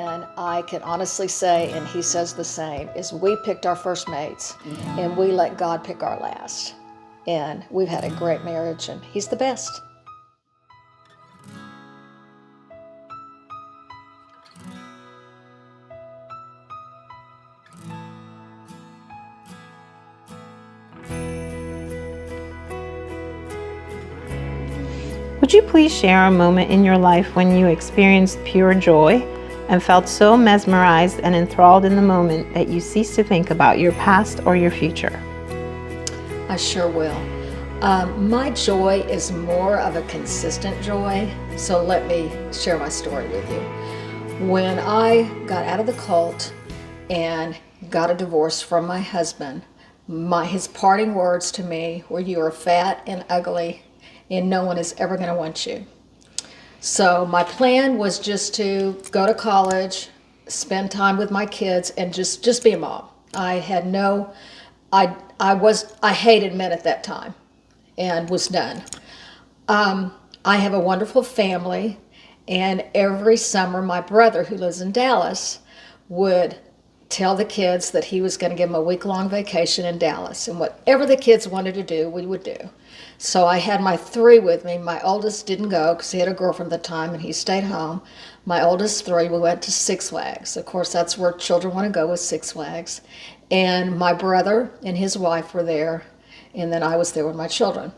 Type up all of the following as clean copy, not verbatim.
and I can honestly say, and he says the same, is we picked our first mates and we let God pick our last. And we've had a great marriage, and he's the best. Would you please share a moment in your life when you experienced pure joy and felt so mesmerized and enthralled in the moment that you ceased to think about your past or your future? I sure will. My joy is more of a consistent joy, so let me share my story with you. When I got out of the cult and got a divorce from my husband, his parting words to me were, "You are fat and ugly, and no one is ever going to want you." So my plan was just to go to college, spend time with my kids, and just be a mom. I had no, I hated men at that time, and was done. I have a wonderful family, and every summer my brother, who lives in Dallas, would tell the kids that he was going to give them a week-long vacation in Dallas, and whatever the kids wanted to do, we would do. So I had my three with me. My oldest didn't go because he had a girlfriend at the time, and he stayed home. My oldest three, we went to Six Flags. Of course, that's where children want to go, with Six Flags. And my brother and his wife were there, and then I was there with my children.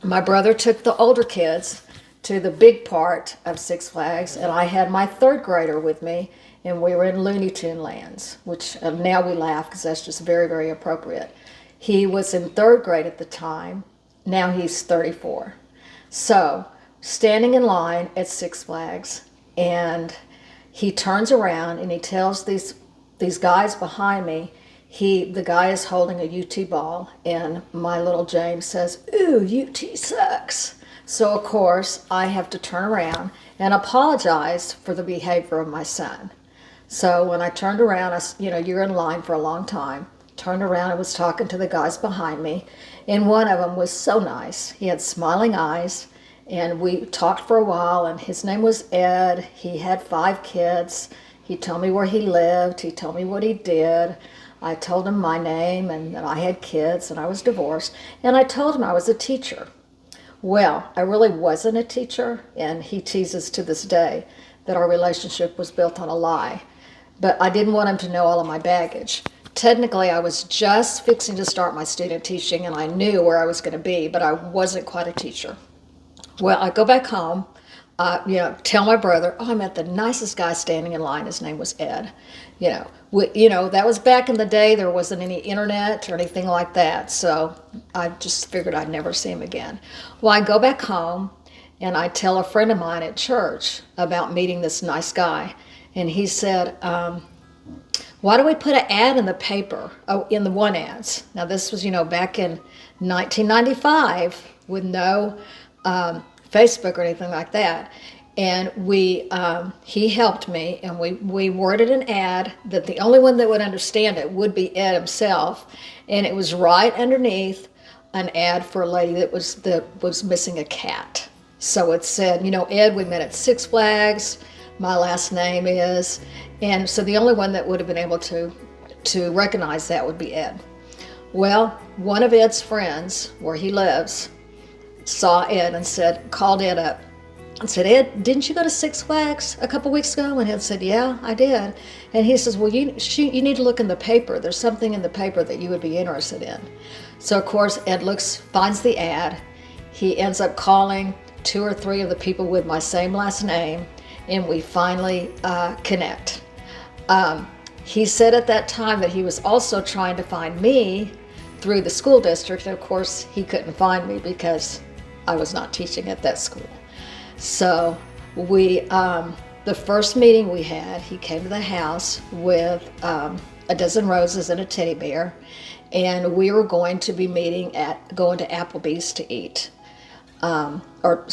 My brother took the older kids to the big part of Six Flags, and I had my third grader with me, and we were in Looney Tune lands, which now we laugh because that's just very, very appropriate. He was in third grade at the time. Now he's 34. So, standing in line at Six Flags, and he turns around and he tells these guys behind me, the guy is holding a UT ball, and my little James says, "Ooh, UT sucks." So of course I have to turn around and apologize for the behavior of my son. So when I turned around, you're in line for a long time. Turned around and was talking to the guys behind me, and one of them was so nice. He had smiling eyes, and we talked for a while, and his name was Ed. He had 5 kids. He told me where he lived. He told me what he did. I told him my name and that I had kids and I was divorced, and I told him I was a teacher. Well, I really wasn't a teacher, and he teases to this day that our relationship was built on a lie. But I didn't want him to know all of my baggage. Technically, I was just fixing to start my student teaching, and I knew where I was going to be, but I wasn't quite a teacher. Well, I go back home, tell my brother, "Oh, I met the nicest guy standing in line. His name was Ed." That was back in the day. There wasn't any internet or anything like that, so I just figured I'd never see him again. Well, I go back home, and I tell a friend of mine at church about meeting this nice guy, and he said, "Why do we put an ad in the paper?" Oh, in the one ads. Now this was, back in 1995 with no Facebook or anything like that. And he helped me, and we worded an ad that the only one that would understand it would be Ed himself. And it was right underneath an ad for a lady that was missing a cat. So it said, "Ed, we met at Six Flags. My last name is," and so the only one that would have been able to recognize that would be Ed. Well, one of Ed's friends, where he lives, saw Ed and called Ed up and said, "Ed, didn't you go to Six Flags a couple weeks ago?" And Ed said, "Yeah, I did." And he says, "Well, you need to look in the paper. There's something in the paper that you would be interested in." So of course Ed finds the ad. He ends up calling 2 or 3 of the people with my same last name, and we finally connect. He said at that time that he was also trying to find me through the school district. And of course he couldn't find me because I was not teaching at that school. So the first meeting we had, he came to the house with a dozen roses and a teddy bear, and we were going to be going to Applebee's to eat, or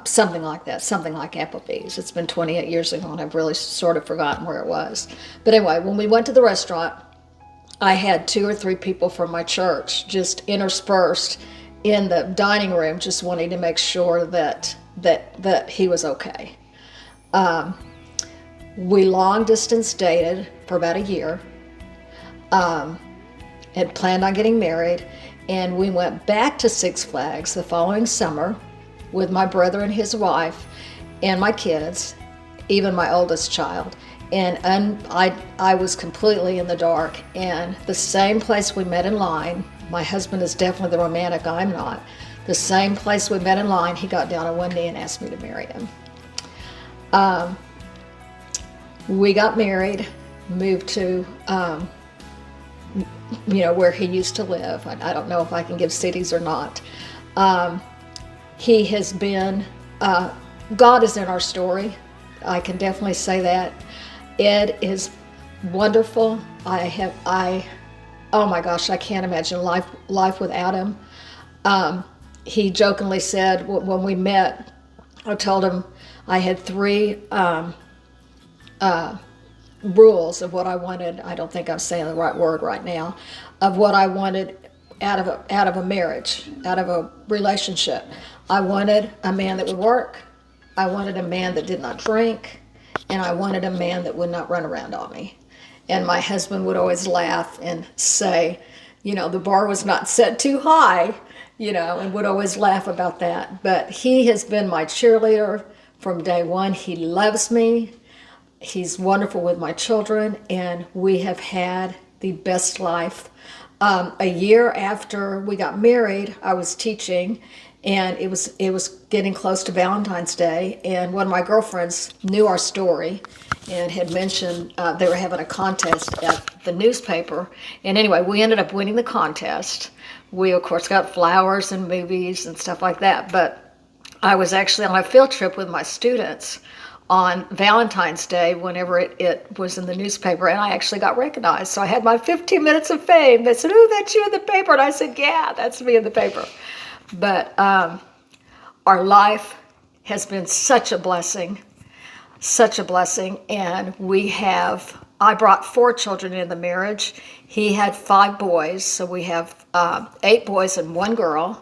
something like that, something like Applebee's. It's been 28 years ago, and I've really sort of forgotten where it was. But anyway, when we went to the restaurant, I had 2 or 3 people from my church just interspersed in the dining room, just wanting to make sure that he was okay. We long distance dated for about a year. Had planned on getting married, and we went back to Six Flags the following summer with my brother and his wife and my kids, even my oldest child. And I was completely in the dark. And the same place we met in line, my husband is definitely the romantic, I'm not. The same place we met in line, he got down on one knee and asked me to marry him. We got married, moved to where he used to live. I don't know if I can give cities or not. He has been, God is in our story. I can definitely say that. Ed is wonderful. Oh my gosh, I can't imagine life without him. He jokingly said when we met, I told him I had 3 rules of what I wanted. I don't think I'm saying the right word right now, of what I wanted out of a marriage, out of a relationship. I wanted a man that would work. I wanted a man that did not drink, and I wanted a man that would not run around on me. And my husband would always laugh and say, the bar was not set too high, and would always laugh about that. But he has been my cheerleader from day one. He loves me. He's wonderful with my children, and we have had the best life. A year after we got married, I was teaching, and it was getting close to Valentine's Day, and one of my girlfriends knew our story and had mentioned they were having a contest at the newspaper. And anyway, we ended up winning the contest. We, of course, got flowers and movies and stuff like that, but I was actually on a field trip with my students on Valentine's Day whenever it was in the newspaper, and I actually got recognized. So I had my 15 minutes of fame. They said, "Oh, that's you in the paper." And I said, "Yeah, that's me in the paper." But our life has been such a blessing, and I brought 4 children into the marriage. He had 5 boys, so we have 8 boys and 1 girl,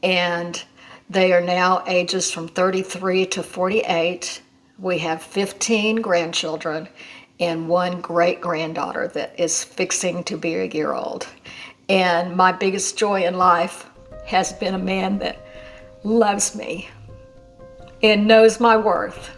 and they are now ages from 33 to 48. We have 15 grandchildren and 1 great-granddaughter that is fixing to be a year old. And my biggest joy in life has been a man that loves me and knows my worth.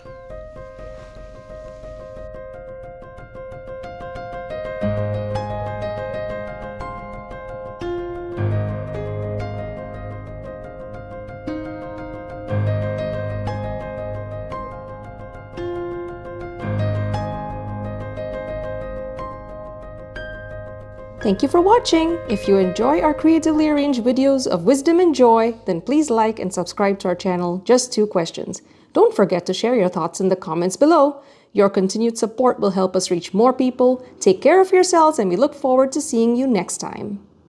Thank you for watching. If you enjoy our creatively arranged videos of wisdom and joy, then please like and subscribe to our channel. Just 2 questions. Don't forget to share your thoughts in the comments below. Your continued support will help us reach more people. Take care of yourselves, and we look forward to seeing you next time.